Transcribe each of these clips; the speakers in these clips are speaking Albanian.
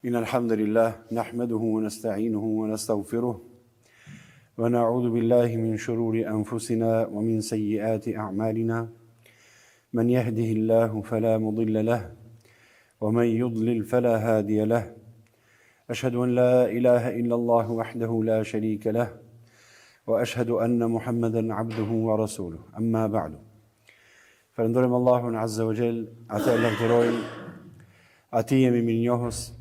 إن الحمد لله نحمده ونستعينه ونستغفره ونعوذ بالله من شرور أنفسنا ومن سيئات أعمالنا من يهده الله فلا مضل له ومن يضلل فلا هادي له أشهد أن لا إله إلا الله وحده لا شريك له وأشهد أن محمدا عبده ورسوله أما بعد فلندرم الله عز وجل أتى لغتروي أتي من njohës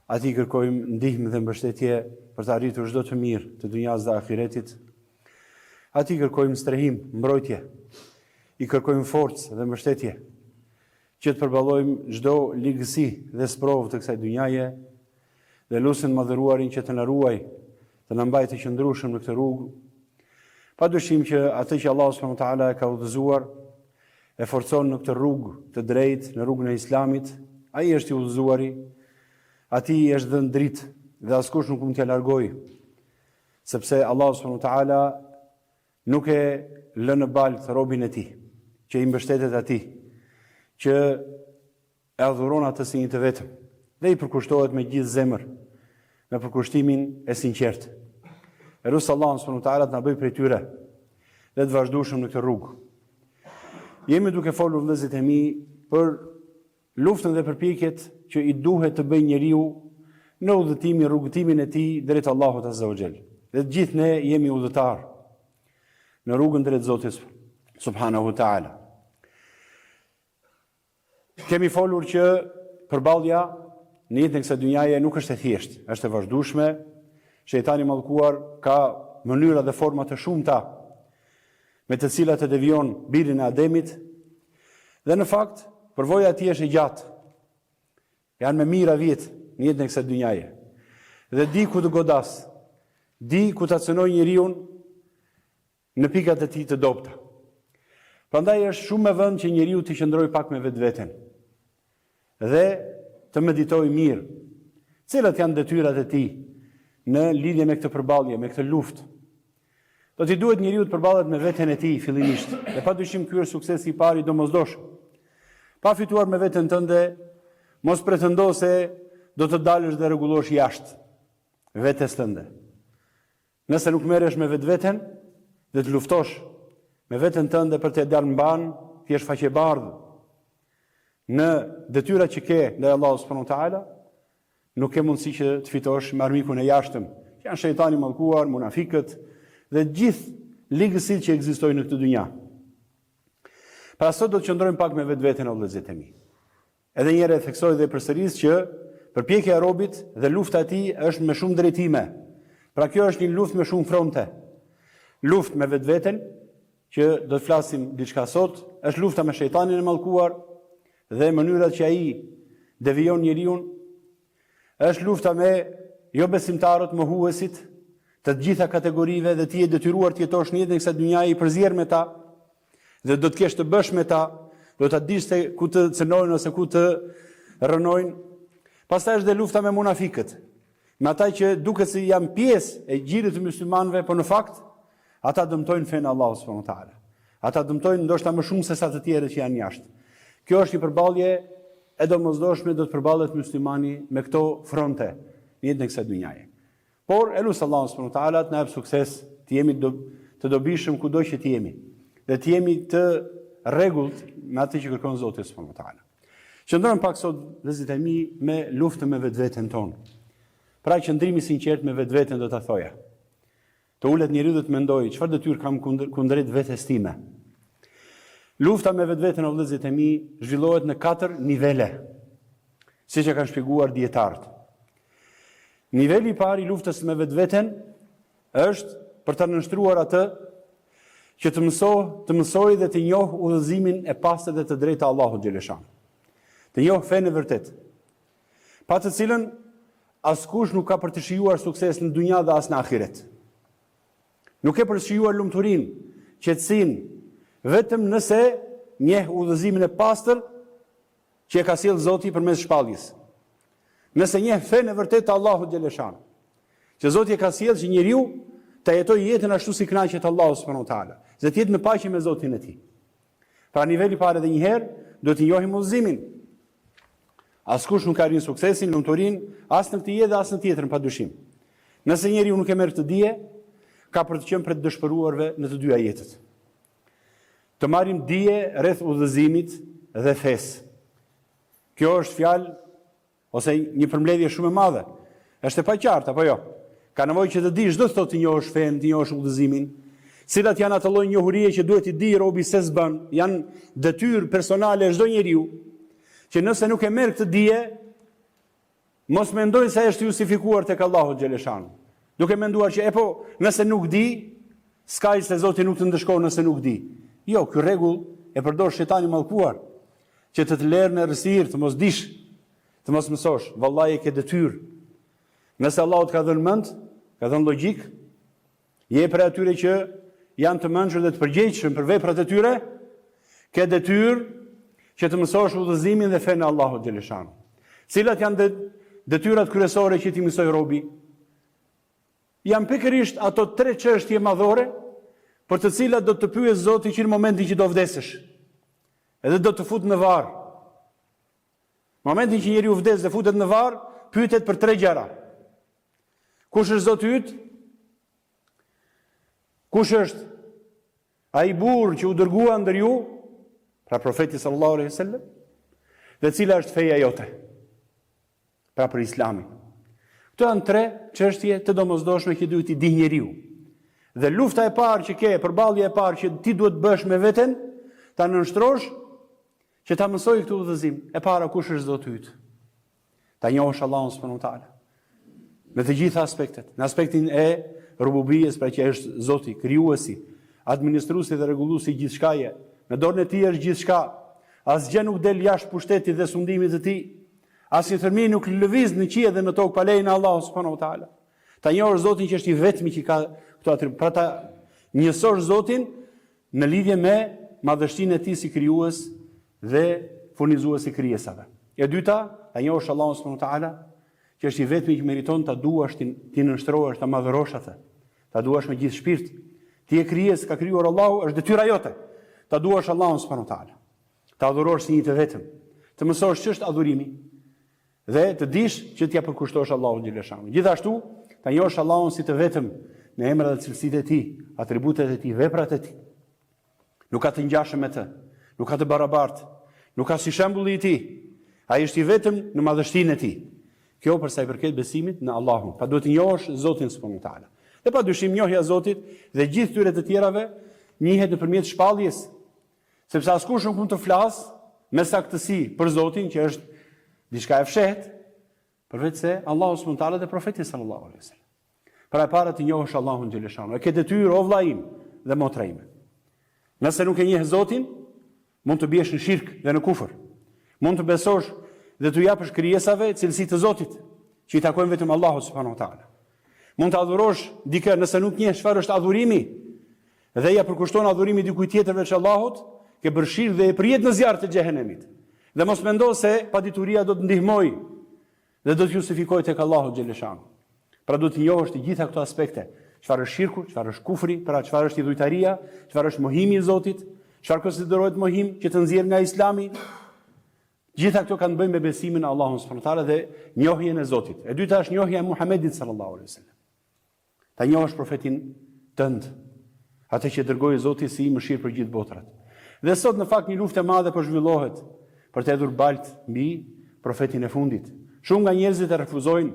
Ati kërkojmë ndihmë dhe mbështetje për të arritur çdo të mirë të dunjas dhe ahiretit. Ati kërkojmë strehim, mbrojtje. I kërkojmë forcë dhe mbështetje që të përballojmë çdo ligësi dhe sprovë të kësaj dunjaje dhe lusin madhëruarin që të na ruaj, të na mbajë të qëndrueshëm në këtë rrugë. Padyshim që atë që Allahu subhanahu wa taala ka udhëzuar e forcon në këtë rrugë të drejtë, në rrugën e Islamit, ai është i udhëzuari. Ati është dhënë dritë dhe askush nuk mund t'ia largojë, sepse Allah subhanahu wa taala nuk e lë në balë robin e tij, që i mbështetet atij, që e adhuron atë si një të vetëm dhe i përkushtohet me gjithë zemër, me përkushtimin e sinqertë. Elus Allah subhanahu wa taala të na bëjë prej tyre dhe të vazhdueshëm në këtë rrugë. Jemi duke folur vëllezërit e mi për luftën dhe përpjekjet që i duhet të bëjë njeriu në rrugëtimin e tij drejt Allahut Azza wa Jall. Dhe të gjithë ne jemi udhëtar në rrugën drejt Zotit Subhanahu wa Taala. Kemi folur që përballja në jetën e kësaj dynjaje nuk është e thjeshtë, është e vazhdueshme. Shejtani i mallkuar ka mënyra dhe forma të shumta me të cilat e devijon birin e Ademit. Dhe në fakt përvoja e tij është e gjatë. Janë me mira vjet në jetën e kësaj dynjaje. Dhe di ku të godas, di ku ta cënoj njeriu në pikat e tij të dobta. Prandaj është shumë e vënd që njeriu të qëndrojë pak me vetveten dhe të meditojë mirë cilat janë detyrat e tij në lidhje me këtë përballje, me këtë luftë. Do t'i duhet njeriu të përballet me veten e tij fillimisht. Dhe padyshim ky është suksesi i parë i domosdoshëm. Pa fituar me veten tënde, mos pretendo se do të dalësh dhe rregullosh jashtë vetes tënde. Nëse nuk merresh me vetveten dhe të luftosh me veten tënde për të dalë mban, ti je faqebardh në detyrat që ke ndaj Allahut subhanahu wa taala, nuk ke mundësi që të fitosh me armikun e jashtëm, që janë shejtani i mallkuar, munafikët dhe gjithë ligësitë që ekzistojnë në këtë dynjë. Pra sot do të qëndrojmë pak me vetveten o vëllezërit e mi. Edhe një herë theksoj dhe përsëris që përpjekja e robit dhe lufta e tij është me shumë drejtime. Pra kjo është një luftë me shumë fronte. Luftë me vetveten, që do të flasim diçka sot, është lufta me shejtanin e mallkuar dhe mënyrat që ai devijon njeriu. Është lufta me jo besimtarët, mohuesit të gjitha kategorive dhe ti je detyruar të jetosh në jetën e kësaj dynjaje i përzier me ta. Dhe do të kesh të bësh me ta, do ta dish se ku të cënojnë ose ku të rënojnë. Pastaj është dhe lufta me munafikët, me ata që duket se janë pjesë e gjirit të muslimanëve, por në fakt ata dëmtojnë fenë Allahut subhanahu wa taala. Ata dëmtojnë ndoshta më shumë se sa të tjerët që janë jashtë. Kjo është një përballje e domosdoshme, do të përballet muslimani me këto fronte në jetën e kësaj dynjaje. Por elus Allahu subhanahu wa taala të na jap sukses, të jemi të dobishëm kudo që të jemi. Dhe të jemi të rregullt me atë që kërkon Zoti subhanahu wa taala. Qëndrojmë pak sot vëllezërit e mi me luftën me vetveten tonë. Pra qëndrimi i sinqert me vetveten do ta thoja. Të ulet njeriu dhe të mendojë çfarë detyrë kam kundrejt vetes time. Lufta me vetveten o vëllezërit e mi zhvillohet në 4 nivele, siç e kanë shpjeguar dietarët. Niveli i parë i luftës me vetveten është për ta nënshtruar atë që të mësoj dhe të njoh udhëzimin e pastër dhe të drejtë të Allahut xhaleshan. Të njoh fenë e vërtet. Pa të cilën askush nuk ka për të shijuar sukses në dunja dhe as në ahiret. Nuk e për të shijuar lumturinë, qetësinë, vetëm nëse njeh udhëzimin e pastër që e ka sjellë Zoti përmes shpalljes. Nëse njeh fenë e vërtet të Allahut xhaleshan, që Zoti e ka sjellë që njeriu të jetoj jetën ashtu si kënaqet Allahu subhanahu wa taala, dhe të jetë në paqe me Zotin e tij. Pra niveli i parë edhe një herë do të njohim udhëzimin. Askush nuk arrin suksesin, lumturinë, as në këtë jetë dhe as në tjetrën padyshim. Nëse njeriu nuk e merr këtë dije, ka për të qenë për të dëshpëruarve në të dyja jetët. Të marrim dije rreth udhëzimit dhe fesë. Kjo është fjalë ose një përmbledhje shumë e madhe. Është e paqartë apo jo? Ka nevojë që të dish çdo thotë të njohësh fen, të njohësh udhëzimin, cilat janë ato lloj njohurie që duhet i di robi se s'bën, janë detyrë personale çdo njeriu, që nëse nuk e merr këtë dije, mos mendoj se është justifikuar tek Allahu xhaleshanu. Duke menduar që nëse nuk di, s'ka se Zoti nuk të ndëshkon nëse nuk di. Jo, ky rregull e përdor shejtani mallkuar, që të lërë në errësirë, të mos dish, të mos mësosh. Vallahi ke detyrë. Nëse Allahu të ka dhënë mend, ka dhënë logjik, je për atyre që janë të mençur dhe të përgjegjshëm për veprat e tyre, ke detyrë që të mësosh udhëzimin dhe fenë e Allahut xhaleshanu. Cilat janë detyrat kryesore që ti mësoj robi? Janë pikërisht ato 3 çështje madhore për të cilat do të pyes Zoti që në momentin që do vdesësh. Edhe do të fut në varr. Momentin që njeriu vdes dhe futet në varr, pyetet për 3 gjëra. Kush është Zoti yt? Kush është ai burr që u dërgua ndër ju, pra profeti sallallahu alaihi wasallam, dhe cila është feja jote? Pra për Islamin. Këto janë 3 çështje të domosdoshme që duhet i di njeriu. Dhe lufta e parë që ke, përballja e parë që ti duhet bësh me veten, ta nënshtrosh që ta mësoj këtë udhëzim. E para, kush është Zoti yt? Ta njohësh Allahun subhanahu wa taala. Me të gjitha aspektet. Në aspektin e rububiyes, pra që është Zoti, krijuesi, administruesi dhe rregulluesi i gjithçkaje. Në dorën e tij është gjithçka. Asgjë nuk del jashtë pushtetit dhe sundimit të tij. Asnjë thërmi nuk lëviz në qiell dhe në tokë pa lejen e Allahut subhanahu wa taala. Ta njohësh Zotin që është i vetmi që ka këto atributa, pra ta njësosh Zotin në lidhje me madhështinë e tij si krijues dhe furnizues i krijesave. E dyta, ta njohësh Allahun subhanahu wa taala që është i vetmi që meriton ta duash, ti nënshtrohesh, ta madhërosh atë. Ta duash me gjithë shpirt. Ti e krijes, ka krijuar Allahu, është detyra jote. Ta duash Allahun subhanahu wa taala. Ta adhurosh si një të vetëm. Të mësosh ç'është adhurimi dhe të dish që t'ja përkushtosh Allahut xhaleshanu. Gjithashtu, ta njohësh Allahun si të vetëm në emrat dhe cilësitë e tij, atributet e tij, veprat e tij. Nuk ka të ngjashëm me të, nuk ka të barabartë, nuk ka si shembulli i tij. Ai është i vetëm në madhështinë e tij. Kjo për sa i përket besimit në Allahun. Pa duhet të njohësh Zotin subhanahu wa taala. Dhe padyshim njohja e Zotit dhe gjithë tyre të tjerave njihet nëpërmjet shpalljes, sepse askush nuk mund të flasë me saktësi për Zotin që është diçka e fshehtë, përveç se Allahu subhanahu wa taala dhe profeti sallallahu alaihi wasallam. Para para të njohësh Allahun xhaleshanu. E ke detyrë o vlla im dhe motra ime. Nëse nuk e njeh Zotin, mund të biesh në shirk dhe në kufër. Mund të besosh dhe të japësh krijesave cilësitë të Zotit, që i takojnë vetëm Allahut subhanahu wa taala. Mund të adhurosh dikë nëse nuk njeh çfarë është adhurimi dhe ja përkushton adhurimi dikujt tjetër veç Allahut, ke bërë shirk dhe e përjet në zjarr të xhehenemit. Dhe mos mendo se padituria do të ndihmojë dhe do të justifikojë tek Allahu xhaleshanu. Pra do të njohësh të gjitha këto aspekte. Çfarë është shirku, çfarë është kufri, pra çfarë është idhujtaria, çfarë është mohimi i Zotit, çfarë konsiderohet mohim që të nxjerr nga Islami. Gjitha këto kanë të bëjnë me besimin në Allahun subhanahu wa taala dhe njohjen e Zotit. E dyta është njohja e Muhamedit sallallahu alaihi wasallam. Ta njohësh profetin tënd, atë që dërgoi Zoti si mëshirë për gjithë botrat. Dhe sot në fakt një luftë e madhe po zhvillohet për të hedhur balt mbi profetin e fundit. Shumë nga njerëzit e refuzojnë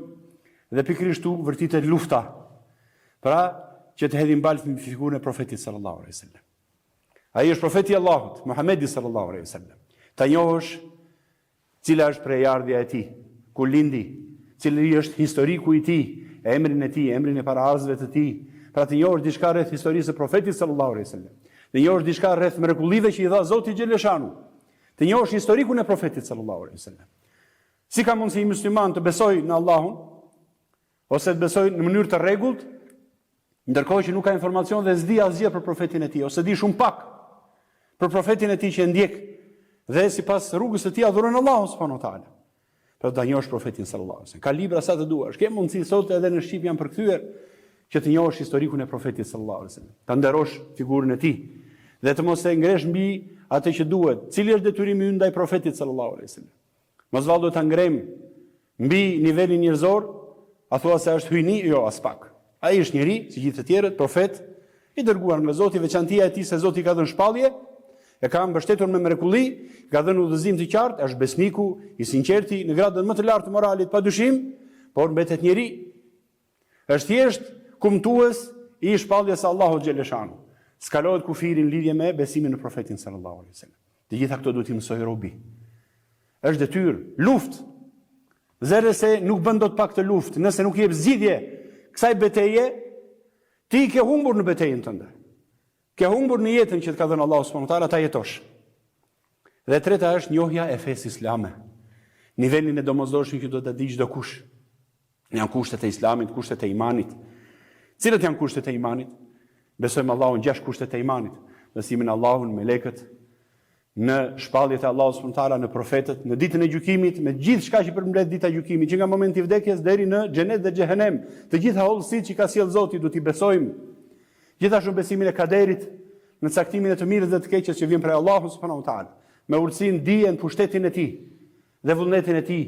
dhe pikërisht tu vërtitet lufta. Pra që të hedhin balt mbi figurën e profetit sallallahu alaihi wasallam. Ai është profeti i Allahut, Muhamedi sallallahu alaihi wasallam. Ta njohësh cila është prejardhja e tij, ku lindi, cili është historiku i tij, emrin e tij, emrin e paraardhësve të tij. Pra të njohësh diçka rreth historisë së profetit sallallahu alaihi wasallam. Të njohësh diçka rreth mrekullive që i dha Zoti xhaleshanu. Të njohësh historikun e profetit sallallahu alaihi wasallam. Si ka mundësi një musliman të besojë në Allahun ose të besojë në mënyrë të rregullt, ndërkohë që nuk ka informacion dhe s'di asgjë për profetin e tij, ose di shumë pak për profetin e tij që e ndjek dhe sipas rrugës së tij adhuron Allahun subhanahu wa taala. Për ta njohësh profetin sallallahu alaihi wasallam. Ka libra sa të duash. Ke mundësi sot edhe në Shqip janë përkthyer që të njohësh historikun e profetit sallallahu alaihi wasallam. Ta nderosh figurën e tij dhe të mos e ngresh mbi atë që duhet. Cili është detyrimi ynë ndaj profetit sallallahu alaihi wasallam? Mos vallë do ta ngrem mbi nivelin njerëzor, a thua se është hyjni? Jo, as pak. Ai është njeri, si gjithë të tjerët, profet, i dërguar nga Zoti, veçantia e tij se Zoti ka dhënë shpallje, e ka mbështetur me mrekulli, ka dhënë udhëzim të qartë, është besniku, i sinqerti, në gradën më të lartë të moralit, padyshim, por mbetet njeri. Është thjesht kumtues i shpalljes së Allahut xheleshanu. Skalohet kufiri në lidhje me besimin në profetin sallallahu alaihi wasallam. Të gjitha këto duhet i mësoj robi. Është detyrë, luftë. Zere se nuk bën dot pak të luftë, nëse nuk jep zgjidhje kësaj betejë, ti ke humbur në betejën tënde. Ke humbur në jetën që të ka dhënë Allahu subhanahu wa taala, ta jetosh. Dhe e treta është njohja e fesë islame. Nivelin e domosdoshëm që do ta di çdo kush. Janë kushtet e Islamit, kushtet e imanit. Cilat janë kushtet e imanit? Besojmë Allahun 6 kushtet e imanit. Besimin në Allahun, me melekët, në shpalljet e Allahut subhanahu wa taala, në profetët, në ditën e gjykimit, me gjithë çka që përmbledh dita e gjykimit, që nga momenti i vdekjes deri në xhenet dhe xhehenem, të gjitha hollësitë që ka sjell Zoti duhet i besojmë. Gjithashtu besimin e kaderit, në caktimin e të mirës dhe të keqes që vjen prej Allahut subhanahu wa taala, me urtësinë, dijen, pushtetin e tij dhe vullnetin e tij.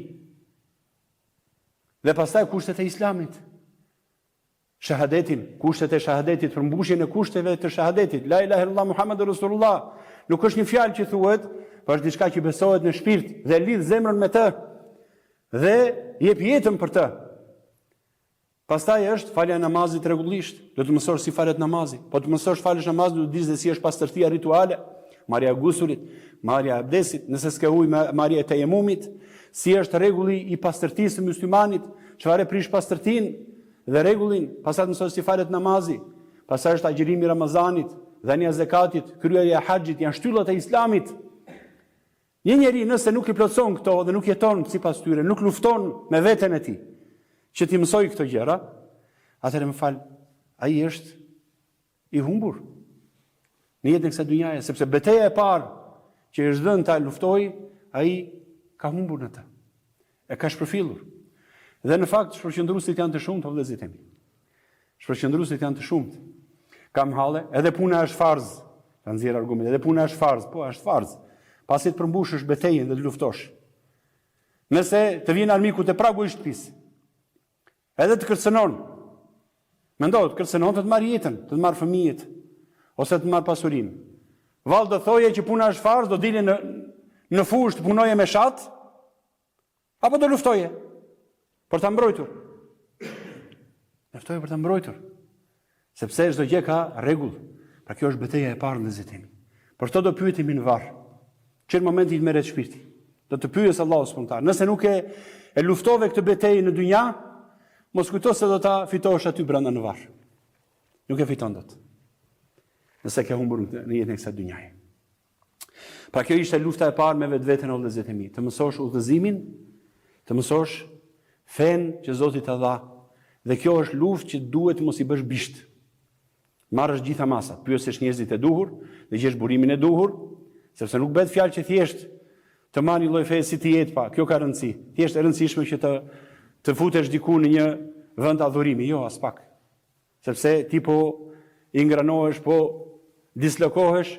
Dhe pastaj kushtet e Islamit. Shahadetin, kushtet e shahadetit, përmbushjen e kushteve të shahadetit. La ilaha illallah Muhammadur Rasulullah. Nuk është një fjalë që thuhet, por është diçka që besohet në shpirt dhe lidh zemrën me të dhe jep jetën për të. Pastaj është falja e namazit rregullisht. Do të mësosh si falet namazi. Po të mësosh falësh namazin, do të dish se si është pastërtia rituale, marrja e gusulit, marrja e abdesit, nëse s'ke ujë, marrja e tejemumit, si është rregulli i pastërtisë së muslimanit, çfarë prish pastërtinë dhe rregullin, pastaj mësosh si falet namazi, pastaj është agjërimi i Ramazanit, dhënia e zakatit, kryerja e haxhit, janë shtyllat e Islamit. Një njeri nëse nuk i plotson këto dhe nuk jeton sipas tyre, nuk lufton me veten e tij, që ti mësoj këto gjëra, atëherë më fal, ai është i humbur në jetën e kësaj dynjaje, sepse betejë e parë që është dhënë ta luftoj, ai ka humbur në të. E ka shpërfillur. Dhe në fakt shpërqendruesit janë të shumtë, vëllezërit e mi. Shpërqendruesit janë të shumtë. Kam halle, edhe puna është farz. Ta nxjerr argument, edhe puna është farz, po është farz. Pasi të përmbushësh betejën dhe të luftosh. Nëse të vjen armiku te pragu i shtëpisë, edhe të kërcënon. Mendo, të kërcënon të marr jetën, të marr fëmijët, ose të marr pasurinë. Vallë do thoje që puna është farz, do dilje në fushë të punoje me shat, apo do luftoje për ta mbrojtur. Luftoje për ta mbrojtur. Sepse çdo gjë ka rregull. Pra kjo është betejë e parë në zetimin. Për këtë do pyetemi në varr. Që në momentin që merret shpirti, do të pyes Allahu subhanahu wa taala. Nëse nuk e luftove këtë betejë në dynja, mos kujto se do ta fitosh aty brenda në varr. Nuk e fiton dot. Nëse ke humbur në jetën e kësaj dynjaje. Pra kjo ishte lufta e parë me vetveten e vëllezërit e mi, të mësosh udhëzimin, të mësosh fen që Zoti ta dha. Dhe kjo është luftë që duhet mos i bësh bisht. Marrësh gjitha masat, pyesësh njerëzit e duhur, dhe gjesh burimin e duhur, sepse nuk bëhet fjalë që thjesht të marrë një lloj feje si ti jetë pa, kjo ka rëndësi. Thjesht e rëndësishme që të futesh diku në një vend adhurimi, jo as pak. Sepse ti po i ngranohesh, po dislokohesh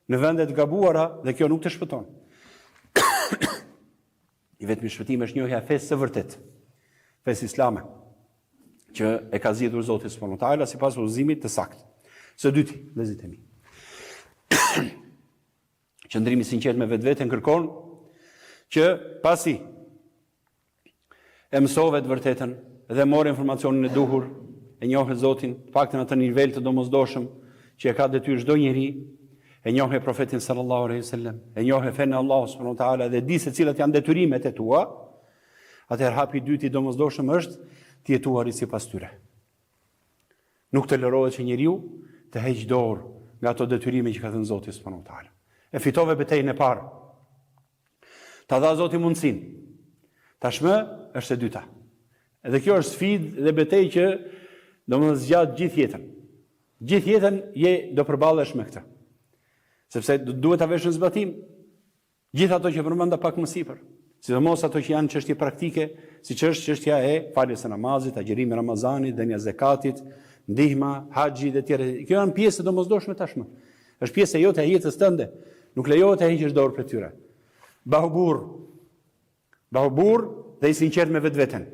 në vende të gabuara dhe kjo nuk të shpëton. I vetmi shpëtim është njohja e fesë së vërtet, fesë islame, që e ka zgjedhur Zoti subhanahu wa taala sipas udhëzimit të saktë. Së dyti, vëllezërit e mi. Qëndrimi i sinqert me vetveten kërkon që pasi e mësove të vërtetën dhe morë informacionin e duhur, e njohë Zotin, paktën atë nivel të domosdoshëm që e ka detyrë çdo njeri, e njohë profetin sallallahu alaihi wasallam, e njohë fenë Allahu subhanahu wa taala dhe di se cilat janë detyrimet e tua, atëherë hapi i dytë i domosdoshëm është të jetuari sipas tyre. Nuk tolerohet që njeriu të heqë dorë nga ato detyrime që ka dhënë Zoti subhanahu wa taala. E fitove betejën e parë. Ta dha Zoti mundsinë. Tashmë është e dyta. Edhe kjo është sfidë dhe betejë që do më zgjat gjithë jetën. Gjithë jetën do përballesh me këtë. Sepse duhet ta vesh në zbatim gjithë ato që përmenda pak më sipër. Sidomos ato që janë çështje praktike, siç është çështja e faljes së namazit, agjerimi Ramazanit, dhënia e zakatit, ndihma, haxhi dhe tjerë. Kjo janë pjesë domosdoshme tashmë. Është pjesë jote e jetës tënde. Nuk lejohet të heqësh dorë prej tyre. Bahu burr. Bëhu burr dhe i sinqert me vetveten.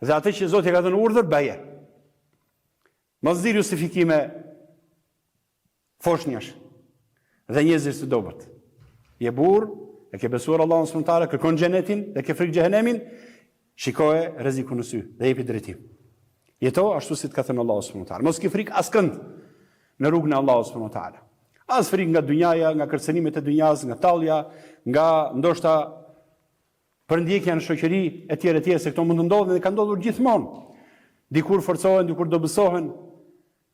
Dhe atë që Zoti ka dhënë urdhër, bëje. Mos zgjidh justifikime foshnjash dhe njerëzish të dobët. Je burr, e ke besuar Allahun subhanahu wa taala, kërkon xhenetin dhe ke frikë xhenemin, shikoje rrezikun në sy dhe jepi drejtim. Jeto ashtu si të ka thënë Allahu subhanahu wa taala. Mos ke frikë askënd në rrugën e Allahut subhanahu wa taala. As frikë nga dynjaja, nga kërcënimet e dynjas, nga tallja, nga ndoshta përndjekja në shoqëri etj, se këto mund të ndodhin dhe kanë ndodhur gjithmonë. Dikur forcohen, dikur dobësohen.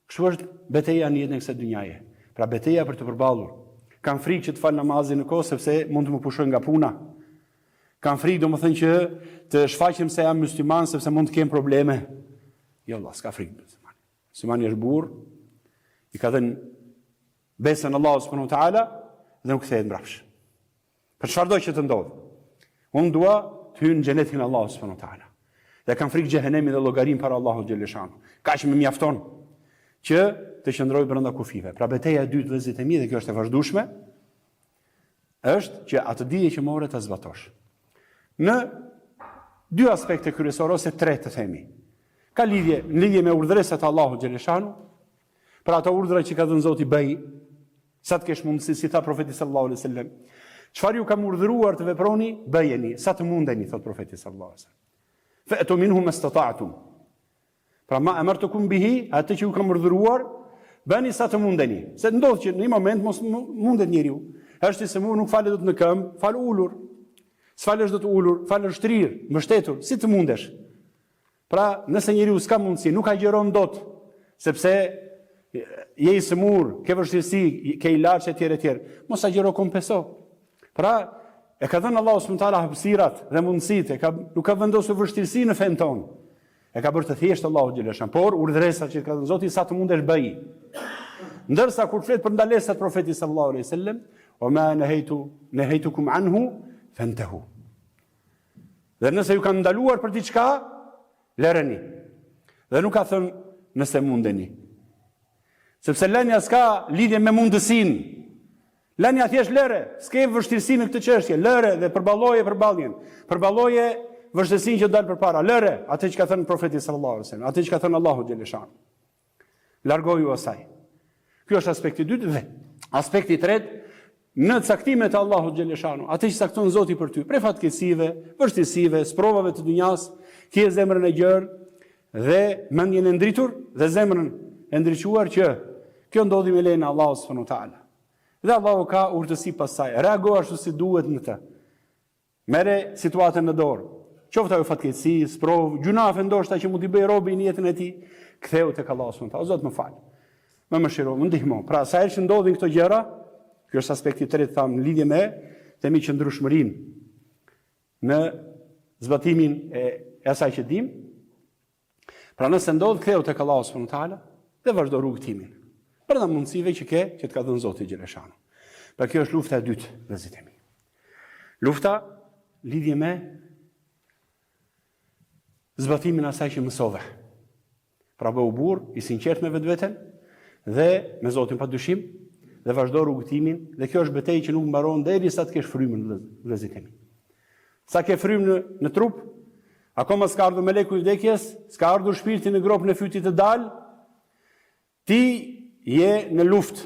Kështu është betejë në jetën e kësaj dynjaje. Pra betejë për të përballur. Kam frikë që të fal namazin në kohë sepse mund të më pushojnë nga puna. Kam frikë domethënë që të shfaqem se jam musliman sepse mund të kem probleme. Jo Allah, s'ka frikë muslimani. Muslimani është burr, i ka dhënë besën Allahu subhanahu wa taala dhe nuk kthehet mbrapsht. Për çfarë do që të ndodhë? Unë dua të hyj në xhenetin e Allahut subhanahu wa taala. Dhe kam frikë xhehenemin dhe llogarin para Allahut xheleshanu. Kaq më mjafton që të qëndroj brenda kufive. Pra betejë e dytë vëllezërit e mi, dhe kjo është e vazhdueshme, është që atë dije që morë ta zbatosh. Në dy aspekte kryesorë ose tre të themi. Ka lidhje me urdhëresat e Allahut xheleshanu, për ato urdhra që ka dhënë Zoti bëj, sa të kesh mundësi, si tha profeti sallallahu alaihi wasallam. Çfarë ju kam urdhëruar të veproni, bëjeni, sa të mundeni, thot profeti sallallahu alaihi wasallam. Fa'tu minhu mastata'tum. Pra ma amartukum bihi, atë që ju kam urdhëruar, bëni sa të mundeni. Se ndodh që në një moment mos mundet njeriu. Është se mu nuk falet dot në këmbë, fal ulur. S'falesh dot ulur, falësh shtrir, mbështetur, si të mundesh. Pra, nëse njeriu s'ka mundësi, nuk agjeron dot, sepse je i smur, ke vështirësi, ke ilaç etj, mos agjero, kompenso. Pra, e ka dhënë Allahu subhanahu wa taala hapësirat dhe mundësitë, nuk ka vendosur vështirësi në fen ton. E ka bërë të thjeshtë Allahu xheleshan, por urdhëresat që ka dhënë Zoti sa të mundesh bëj. Ndërsa kur flet për ndalesat profetit sallallahu alaihi wasallam, "O ma nahaytukum anhu fantahu." Dhe nëse ju kanë ndaluar për diçka, lëreni. Dhe nuk ka thënë nëse mundeni. Sepse lënia s'ka lidhje me mundësinë. Lënia thjesht lëre, s'ke vështirësi në këtë çështje, lëre dhe përballoje përballjen. Përballoje vështirësinë që dal përpara, lëre atë që ka thënë profeti sallallahu alaihi wasallam, atë që ka thënë Allahu xheleshan. Largoju asaj. Ky është aspekti i dytë dhe aspekti i tretë, në caktimet e Allahut xheleshanu, atë që cakton Zoti për ty, prej fatkeqësive, vështirësive, sprovave të dunjas, ke zemrën e gjerë dhe mendjen e ndritur dhe zemrën e ndriçuar që kjo ndodhi me lejen e Allahut subhanahu wa taala. Dhe Allahu ka urtësi pasaj. Reago ashtu si duhet në të. Merre situatën në dorë. Qoftë ajo fatkeqësi, sprovë, gjunafe ndoshta që mund t'i bëj robi në jetën e tij, ktheu tek Allahu subhanahu wa taala. O Zot, më fal. Më mëshiro, më ndihmo. Pra sa herë që ndodhin këto gjëra, ky është aspekti i tretë tham në lidhje me themi qëndrueshmërinë në zbatimin e asaj që dim. Pra nëse ndodh, ktheu tek Allahu subhanahu wa taala dhe vazhdo rrugtimin. Brenda mundësive që ke, që të ka dhënë Zoti xheleshanu. Pra kjo është lufta e dytë, vëllezërit e mi. Lufta lidhje me zbatimin e asaj që mësove. Pra bëu burr, i sinqert me vetveten dhe me Zotin padyshim dhe vazhdo rrugtimin, dhe kjo është betejë që nuk mbaron derisa të kesh frymën, vëllezërit e mi. Sa ke frymë në trup, akoma s'ka ardhur meleku i vdekjes, s'ka ardhur shpirti në gropën e fytit të dal, ti je në luftë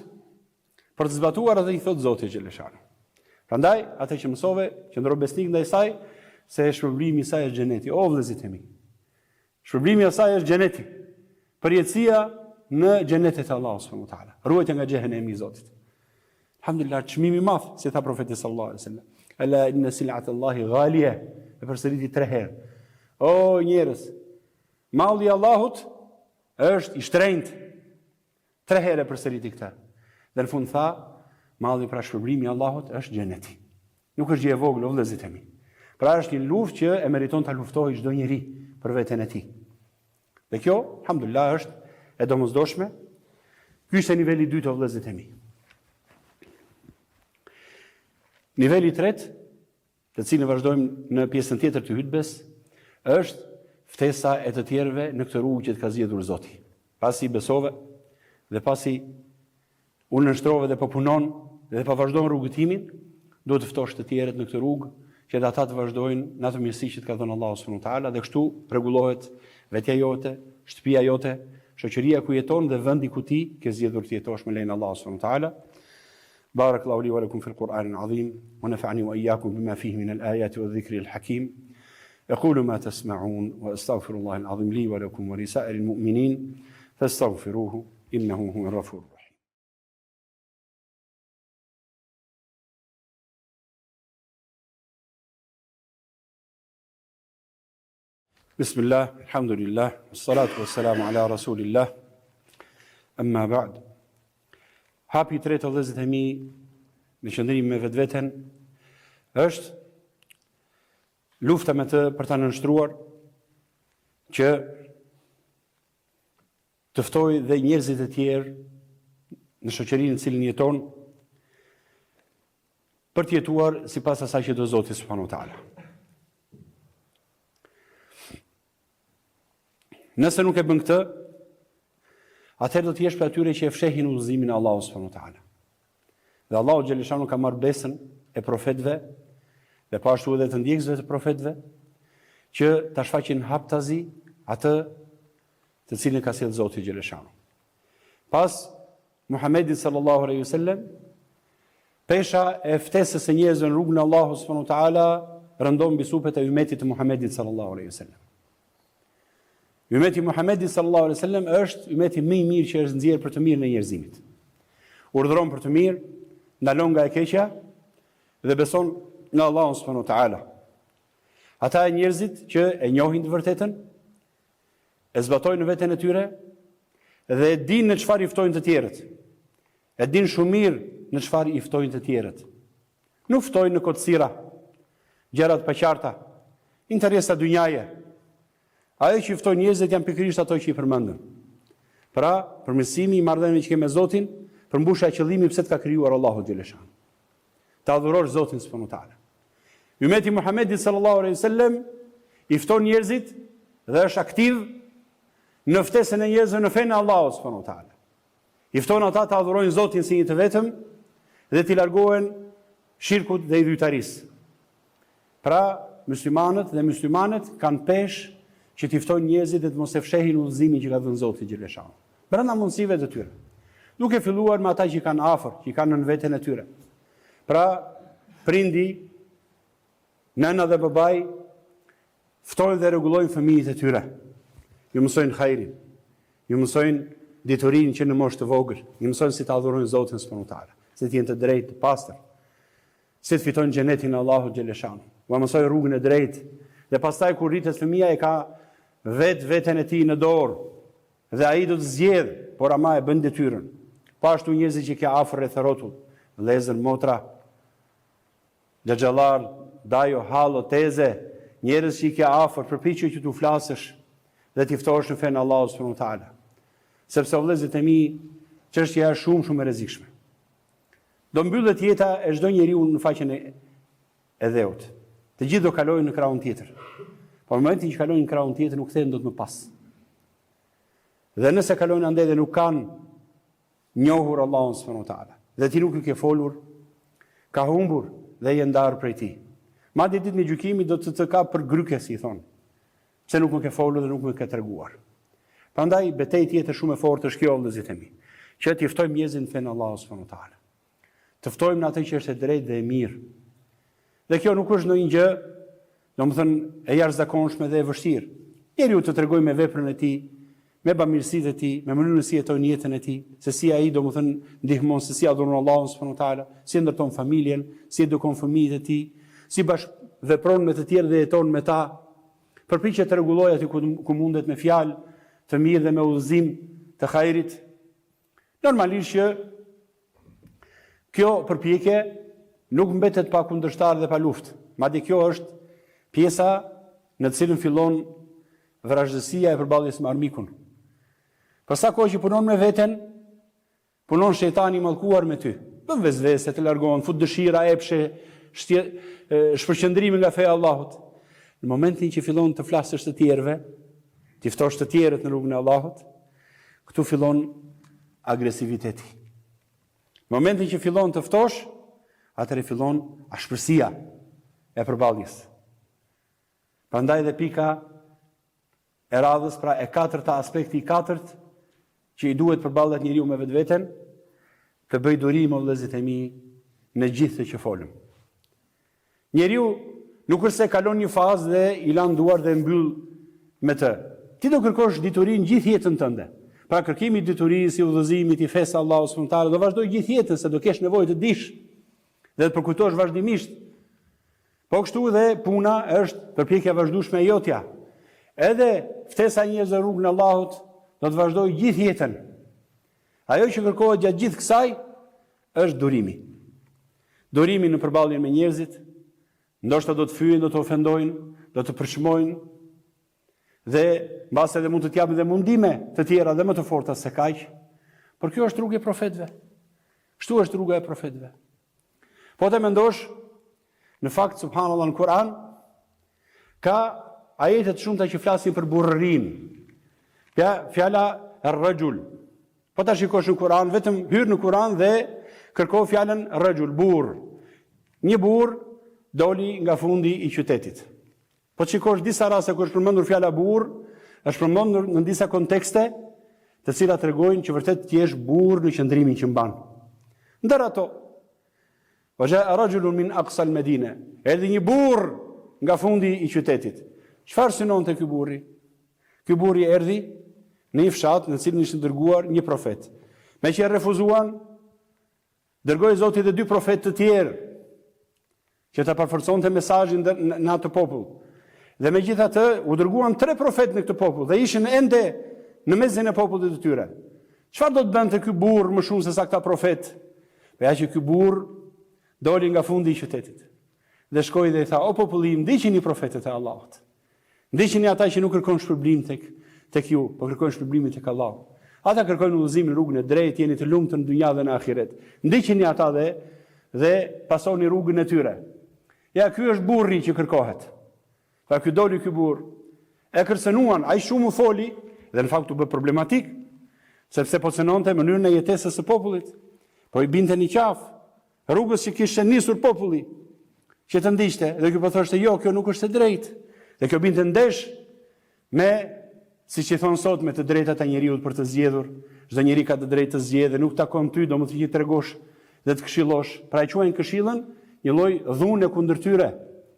për të zbatuar atë i thot Zoti xheleshanu. Prandaj, atë që mësove, qëndro besnik ndaj saj, se shpërblimi i saj është xheneti. O vëllezërit e mi. Shpërblimi i saj është xheneti. Përjetësia në xhenetet e Allahut subhanahu wa taala. Ruajtja nga xhehenemi i Zotit. Alhamdulillah, çmimi i madh, si tha profeti sallallahu alaihi wasallam. Ala inna sil'ata Allahi ghaliya. E përsëriti 3 herë. O njerëz, malli i Allahut është i shtrenjtë. 3 herë përsëriti këtë. Dhe në fund tha, malli pra shpërblimi i Allahut është xheneti. Nuk është gjë e vogël, vëllezërit e mi. Pra është një luftë që e meriton ta luftojë çdo njeri për veten e tij. Dhe kjo, alhamdulillah, është e domosdoshme. Ky është niveli i dytë, vëllezërit e mi. Niveli i tretë, të cilin vazhdojmë në pjesën tjetër të hutbes, është ftesa e të tjerëve në këtë rrugë që të ka zgjedhur Zoti. Pasi besove dhe pasi unë nështrove dhe po punon dhe po vazhdon rrugëtimin, duhet të ftosh të tjerët në këtë rrugë që dhe ata të vazhdojnë në atë mirësi që të ka dhënë Allahu subhanahu wa taala dhe kështu rregullohet vetja jote, shtëpia jote, shoqëria ku jeton dhe vendi ku ti ke zgjedhur të jetosh me lejen e Allahut subhanahu wa taala. Barakallahu li wa lakum fil Qur'anil azim wa nafa'ani wa iyyakum bima fihi min al-ayati wadh-dhikri al-hakim. أقول ما تسمعون وأستغفر الله العظيم لي ولكم ولسائر المؤمنين فاستغفروه إنه هو الغفور الرحيم. بسم الله الحمد لله والصلاة والسلام على رسول الله أما بعد. Hapi i tretë vëllezërit e mi në qëndrim me vetveten është lufta me të për ta nënshtruar që të ftoj dhe njerëzit e tjerë në shoqërinë në cilën jeton për të jetuar sipas asaj që do Zoti subhanahu wa taala. Nëse nuk e bën këtë, atëherë do të jesh për atyre që e fshehin udhëzimin e Allahut subhanahu wa taala. Dhe Allahu xhaleshanu ka marrë besën e profetëve dhe po ashtu edhe të ndjekësve të profetëve që ta shfaqin haptazi atë të cilin ka sjellë Zoti xhaleshanu. Pas Muhamedit sallallahu alaihi wasallam, pesha e ftesës së njerëzve në rrugën e Allahut subhanahu wa taala rëndon mbi supet e ummetit të Muhamedit sallallahu alaihi wasallam. Ummeti i Muhamedit sallallahu alaihi wasallam është ummeti më i mirë që është nxjerrë për të mirën e njerëzimit. Urdhëron për të mirë, ndalon nga e keqja dhe beson në Allahun subhanahu wa taala. Ata e njerëzit që e njohin të vërtetën, e zbatojnë në veten e tyre dhe e dinë në çfarë i ftojnë të tjerët. E dinë shumë mirë në çfarë i ftojnë të tjerët. Nuk ftojnë në kocësira, gjëra të paqarta, interesa dynjaje. Ajo që i ftojnë njerëzit janë pikërisht ato që i përmendën. Pra, përmirësimi i marrëdhënieve që ke me Zotin, përmbushja e qëllimit pse të ka krijuar Allahu xhaleshan. Ta adhurosh Zotin subhanahu wa taala. Ummeti i Muhamedit sallallahu alaihi wasallam i fton njerëzit dhe është aktiv në ftesën e njerëzve në fenë e Allahut subhanahu wa taala. I fton ata të adhurojnë Zotin si një të vetëm dhe të largohen shirkut dhe idhujtarisë. Pra, muslimanët dhe muslimanet kanë peshë që t'i ftojnë njerëzit dhe të mos e fshehin udhëzimin që ka dhënë Zoti xhaleshanu. Brenda mundësive të tyre. Duke filluar me ata që kanë afër, që kanë në veten e tyre. Pra, prindi, nëna dhe babai ftojnë dhe rregullojnë fëmijët e tyre. Ju mësojnë hajrin, ju mësojnë diturinë që në moshë të vogël, ju mësojnë si të adhurojnë Zotin subhanahu wa taala, si të jenë të drejtë, të pastër, si të fitojnë xhenetin e Allahut xhaleshanu. Ua mësojnë rrugën e drejtë dhe pastaj kur rritet fëmia e ka veten e tij në dorë dhe ai do të zgjedh, por ama e bën detyrën. Po ashtu njerëzit që ka afër rreth rrotull, vëllezër, motra, xhaxhallar, dajo, hallo, teze, njerëz që i ke afër, përpiqu që t'u flasësh dhe t'i ftohesh në fenë Allahut subhanahu wa taala. Sepse vëllezërit e mi, çështja është shumë e rrezikshme. Do mbyllet jeta e çdo njeriu në faqen e dheut. Të gjithë do kalojnë në krahun tjetër. Por në momentin që kalojnë në krahun tjetër nuk kthehen dot më pas. Dhe nëse kalojnë andaj dhe nuk kanë njohur Allahun subhanahu wa taala, dhe ti nuk i ke folur, ka humbur dhe je ndarë prej tij. Madje ditën e gjykimit do të ka për gryke, si i thonë. Pse nuk më ke folur dhe nuk më ke treguar. Prandaj betejë tjetër shumë e fortë është kjo, vëllezërit e mi, që t'i ftojmë njerëzit në fenë Allahut subhanahu wa taala. Të ftojmë në atë që është e drejtë dhe e mirë. Dhe kjo nuk është ndonjë gjë, domethënë e jashtëzakonshme dhe e vështirë. Njeriu të tregojë me veprën e tij, me bamirësitë e tij, me mënyrën se si jeton jetën e tij, se si ai domethënë ndihmon, se si adhuron Allahun subhanahu wa taala, si ndërton familjen, si edukon fëmijët e tij, si vepron me të tjerë dhe jeton me ta, përpiqet të rregullojë aty ku mundet me fjalë të mirë dhe me udhëzim të hajrit. Normalisht që kjo përpjekje nuk mbetet pa kundërshtar dhe pa luftë. Madje kjo është pjesa në të cilën fillon vrazhdësia e përballjes me armikun. Për sa kohë që punon me veten, punon shejtani i mallkuar me ty. Bën vezvese, të largon, fut dëshira, epshe, shpërqendrimi nga feja e Allahut. Në momentin që fillon të flasësh të tjerëve, të ftosh të tjerët në rrugën e Allahut, këtu fillon agresiviteti. Në momentin që fillon të ftosh, atëherë fillon ashpërsia. e përballjes. Prandaj dhe pika e radhës, pra e katërta, aspekti i katërt që i duhet përballet njeriu me vetveten, të bëj durim o vëllezërit e mi në gjithë të që folëm. Njeriu nuk është se kalon një fazë dhe i lan duar dhe mbyll me të. Ti do kërkosh diturinë gjithë jetën tënde. Pra kërkimi i diturisë, i udhëzimit, i fesë Allahu subhanahu taala do vazhdoj gjithë jetën, se do kesh nevojë të dish dhe të përkujtosh vazhdimisht. Po kështu dhe puna është përpjekja vazhdueshme e jotja. Edhe ftesa e njerëzve në rrugën e Allahut do të vazhdojë gjithë jetën. Ajo që kërkohet gjatë gjithë kësaj është durimi. Durimi në përballjen me njerëzit, ndoshta do të fyejnë, do të ofendojnë, do të përçmojnë, dhe mbas edhe mund të t'japin dhe mundime të tjera dhe më të forta se kaq. Por kjo është rruga e profetëve. Kështu është rruga e profetëve. Po të mendosh, në fakt subhanallahu në Kur'an ka ajete të shumta që flasin për burrërinë. Fjala ar-rajul. Po ta shikosh në Kur'an, vetëm hyr në Kur'an dhe kërko fjalën rajul, burr. Një burr doli nga fundi i qytetit. Po shikosh disa raste kur është përmendur fjala burr, është përmendur në disa kontekste, të cilat tregojnë që vërtet ti je burr në qëndrimin që mban. Ndër ato, wa jaa rajulun min aqsa al-Madina, erdhi një burr nga fundi i qytetit. Çfarë synonte ky burri? Ky burri erdhi në një fshat në cilin ishte dërguar një profet. Me që e refuzuan, dërgoi Zoti dhe 2 profetë të tjerë që ta përforconte mesazhin në atë popull. Dhe megjithatë u dërguan 3 profetë në këtë popull dhe ishin ende në mesin e popullit të tyre. Çfarë do të bënte ky burr më shumë se sa këta profetë? Po ja që ky burr doli nga fundi i qytetit. Dhe shkoi dhe i tha: "O populli im, ndiqini profetët e Allahut. Ndiqini ata që nuk kërkojnë shpërblim tek ju, po kërkojnë shpërblimin tek Allahu. Ata kërkojnë udhëzim në rrugën e drejtë, jeni të lumtur në dynjë dhe në ahiret. Ndiqini ata dhe pasoni rrugën e tyre." Ja, ky është burri që kërkohet. Pra ky doli ky burr, e kërcënuan, ai shumë u foli dhe në fakt u bë problematik, sepse po cënonte mënyrën e jetesës së popullit. Po i binte një qafë rrugës që kishte nisur populli që të ndiqte, dhe ky po thoshte jo, kjo nuk është e drejtë. Dhe kjo binte ndesh me, siç i thon sot, me të drejtat e njeriu për të zgjedhur. Çdo njeri ka të drejtë të zgjedhë, nuk takon ty, domethënë që tregosh dhe të këshillosh. Pra e quajnë këshillën një lloj dhunë kundër tyre.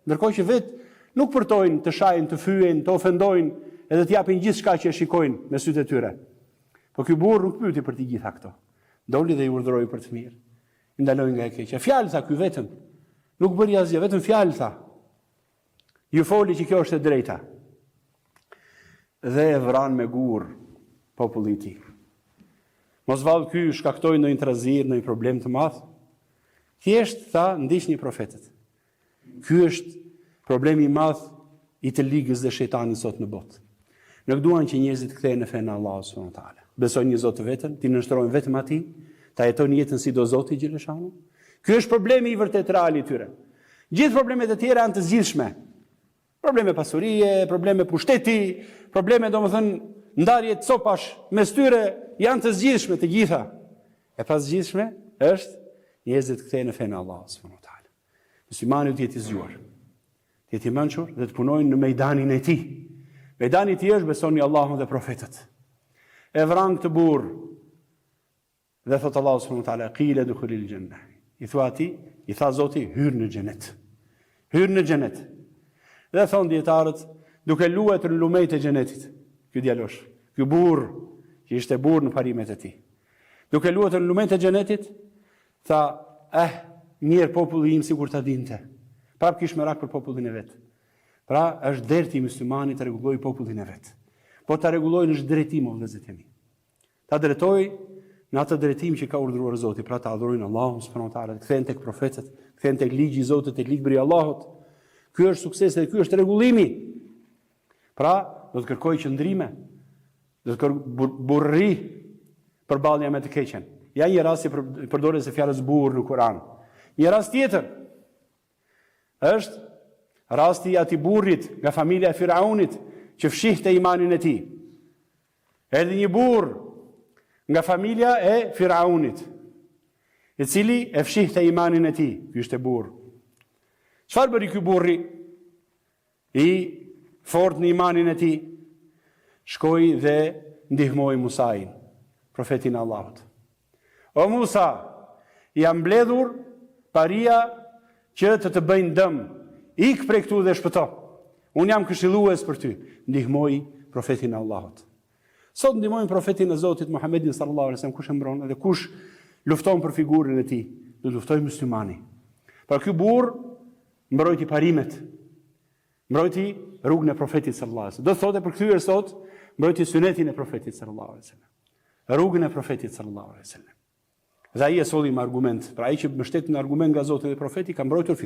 Ndërkohë që vetë nuk përtojnë të shajnë, të fyejnë, të ofendojnë, edhe të japin gjithçka që e shikojnë me sytë e tyre. Po ky burr nuk pyeti për të gjitha këto. Doli dhe i urdhëroi për të mirë. I ndaloi nga e keqja. Fjalë tha ky vetëm. Nuk bëri asgjë, vetëm fjalë tha. Ju foli që kjo është e drejta. Dhe e vran me gur populli i tij. Mos vallë ky shkaktoi ndonjë trazir, ndonjë problem të madh. Thjesht tha ndiqni profetët. Ky është problemi i madh i të ligës dhe shejtanit sot në botë. Nuk duan që njerëzit kthehen në fenë Allahut subhanahu wa taala. Besojnë një Zot të vetëm, ti nënshtrojnë vetëm atij, ta jetojnë jetën si do Zoti xhaleshanu. Ky është problemi i vërtet real i tyre. Gjithë problemet e tjera janë të zgjidhshme. Probleme pasurie, probleme pushteti, probleme domethënë ndarje copash mes tyre janë të zgjidhshme të gjitha. E pa zgjidhshme është njerëzit kthehen në fenë Allahut subhanahu wa taala. Muslimani duhet të jetë i zgjuar, të jetë i mençur dhe të punojnë në mejdanin e tij. Mejdani i tij është besoni Allahun dhe profetët. E vran këtë burr dhe thot Allahu subhanahu wa taala qila dukhulil janna. I thua atij, i tha Zoti, hyr në xhenet. Hyr në xhenet. Dhe thon dietarët, duke luajtur në lumejt e xhenetit. Ky djalosh, ky burr që ishte burr në parimet e tij. Duke luajtur në lumejt e xhenetit, tha, mirë populli im sikur ta dinte. Prap kish merak për popullin e vet. Pra është derti i muslimanit të rregullojë popullin e vet. Po ta rregullojë në drejtim o vëllezërit e mi. Ta drejtojë në atë drejtim që ka urdhëruar Zoti, pra ta adhurojnë Allahun subhanahu wa taala, të kthehen tek profetët, të kthehen tek ligji i Zotit, tek libri i Allahut. Ky është suksesi dhe ky është rregullimi. Pra, do të kërkojë qëndrime, do të kërkojë burri përballje me të keqen. Ja një rast që përdoret se fjalës burr në Kur'an. Një rast tjetër është rasti i atij burrit nga familja e Firaunit që fshihte imanin e tij. Erdhi një burr nga familja e Firaunit, i cili e fshihte imanin e tij. Ky ishte burr. Çfarë bëri ky burri i fort në imanin e tij? Shkoi dhe ndihmoi Musain, profetin e Allahut. O Musa, jam mbledhur paria që të bëjnë dëm. Ik prej këtu dhe shpëto. Unë jam këshillues për ty. Ndihmoi profetin e Allahut. Sot ndihmojmë profetin e Zotit Muhammedin sallallahu alaihi wasallam, kush e mbron edhe kush lufton për figurën e tij, do luftoj muslimani. Pra ky burr mbrojti parimet. Mbrojti rrugën e profetit sallallahu alaihi wasallam. Do thotë për kthyer sot, mbrojti sunetin e profetit sallallahu alaihi wasallam. Rrugën e profetit sallallahu alaihi wasallam. Dhe ai e solli me argument. Pra ai që mbështet në argument nga Zoti dhe profeti ka mbrojtur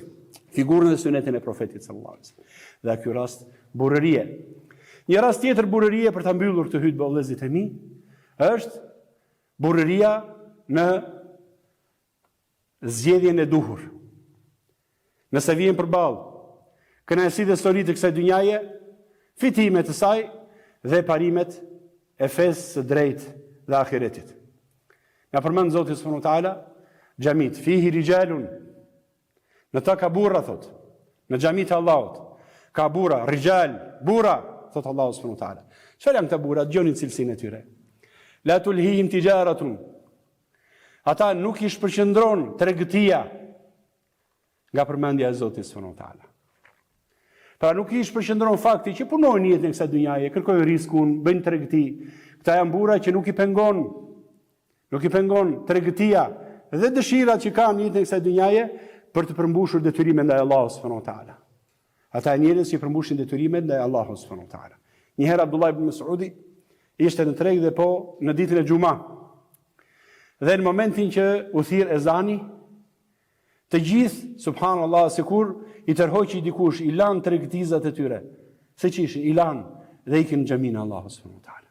figurën dhe sunetin e profetit sallallahu alaihi wasallam. Dhe ky rast burrërie. Një rast tjetër burrërie për ta mbyllur këtë hutbë vëllezërit e mi, është burrëria në zgjedhjen e duhur. Nëse vjen përballë kënaqësitë dhe storitë të kësaj dynjaje, fitimet të saj dhe parimet e fesë së drejtë dhe ahiretit. Nga përmend Zoti subhanahu wa taala, xhamit fihi rijalun. Në ta ka burra thot. Në xhamit e Allahut ka burra, rijal, burra, thot Allahu subhanahu wa taala. Çfarë janë këta burra? Dëgjoni cilësinë e tyre. La tulhihim tijaratun. Ata nuk i shpërqendron tregëtia nga përmendja e Zotit subhanahu wa taala. Pra nuk i shpërqendron fakti që punojnë jetën e kësaj dynjaje, kërkojnë riskun, bëjnë tregëti. Këta janë burra që nuk i pengon tregëtia dhe dëshirat që kanë jetën e kësaj dynjaje për të përmbushur detyrimet ndaj Allahut subhanahu wa taala. Ata njerëz që përmbushin detyrimet ndaj Allahut subhanahu wa taala. Një herë Abdullah ibn Mas'udi ishte në tregë dhe po në ditën e Xuma. Dhe në momentin që u thirr ezani, të gjithë subhanallahu sikur i tërhoqi dikush, i lan tregëtizat e tyre. Se çish i lan dhe ikin në xhamin e Allahut subhanahu wa taala.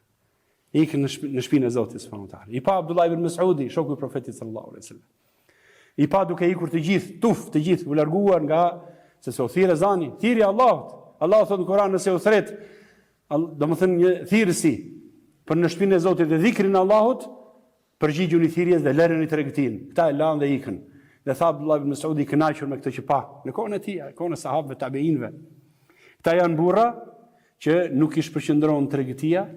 Ikin në shtëpinë e Zotit subhanahu wa taala. I pa Abdullah ibn Mas'udi, shoku i profetit sallallahu alaihi wasallam. I pa duke ikur të gjithë, të gjithë u larguar nga se u thirr ezani, thirrja e Allahut. Allahu thot në Kur'an nëse u thret, domethënë një thirrësi për në shtëpinë e Zotit dhe dhikrin e Allahut, përgjigjuni thirrjes dhe lëreni tregtin. Këta e lanë dhe ikën. Dhe tha Abdullah ibn Mas'udi i kënaqur me këtë që pa, në kohën e tij, kohën e sahabëve tabeinëve. Këta janë burra që nuk i shpërqendron tregtia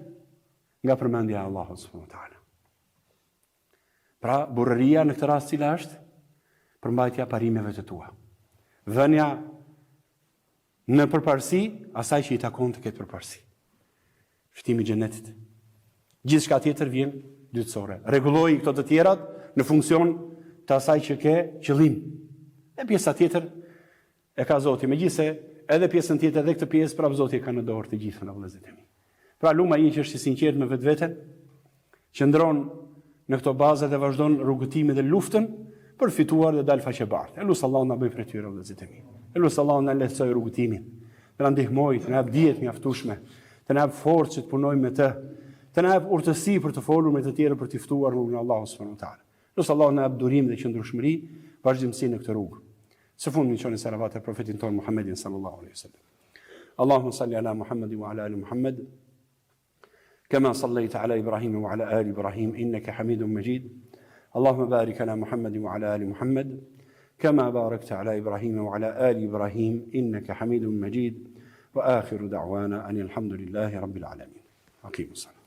nga përmendja e Allahut subhanahu wa taala. Pra burrëria në këtë rast cila është përmbajtja parimeve të tua. Vënia në përparësi asaj që i takon të ketë përparësi. Fitimi i xhenetit. Gjithçka tjetër vjen dytësore. Rregulloi këto të tjerat në funksion të asaj që ke qëllim. E pjesa tjetër e ka Zoti, megjithëse edhe pjesën tjetër dhe këtë pjesë prap Zoti ka në dorë të gjithë në vëllezërit e mi. Pra luma ai që është i sinqert me vetveten, qëndron në këto baza dhe vazhdon rrugëtimin dhe luftën për fituar dhe dal faqebartë. Elus Allahu na bëj prej tyre vëllezërit e mi. Elus Allahu na lehtësoj rrugëtimin, të na ndihmojë, të na jap dije të mjaftueshme, të na jap forcë që të punojmë me të, të na jap urtësi për të folur me të tjerë për të ftuar rrugën e Allahut subhanahu wa taala. Elus Allahu na jap durim dhe qëndrueshmëri, vazhdimsi në këtë rrugë. Së fundi çoni salavat e profetit ton Muhammedin sallallahu alaihi wasallam. Allahumma salli ala Muhammad wa ala ali Muhammad. كما صليت على إبراهيم وعلى آل إبراهيم إنك حميد مجيد اللهم بارك على محمد وعلى آل محمد كما باركت على إبراهيم وعلى آل إبراهيم إنك حميد مجيد وآخر دعوانا أن الحمد لله رب العالمين أقيموا الصلاة